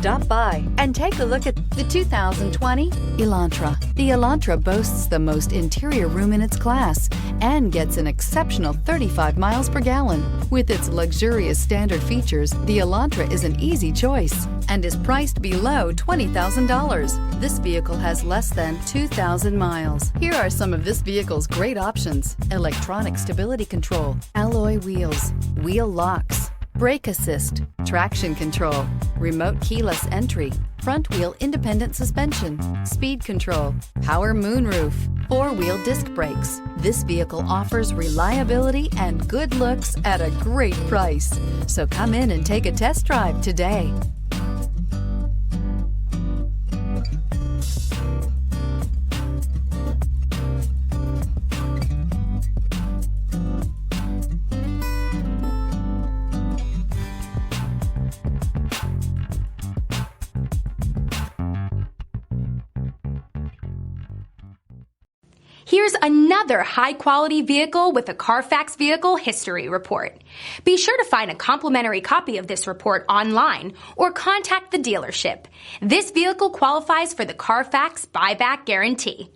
Stop by and take a look at the 2020 Elantra. The Elantra boasts the most interior room in its class and gets an exceptional 35 miles per gallon. With its luxurious standard features, the Elantra is an easy choice and is priced below $20,000. This vehicle has less than 2,000 miles. Here are some of this vehicle's great options: electronic stability control, alloy wheels, wheel locks, brake assist, traction control, remote keyless entry, front wheel independent suspension, speed control, power moonroof, four-wheel disc brakes. This vehicle offers reliability and good looks at a great price. So come in and take a test drive today. Here's another high-quality vehicle with a Carfax Vehicle History Report. Be sure to find a complimentary copy of this report online or contact the dealership. This vehicle qualifies for the Carfax Buyback Guarantee.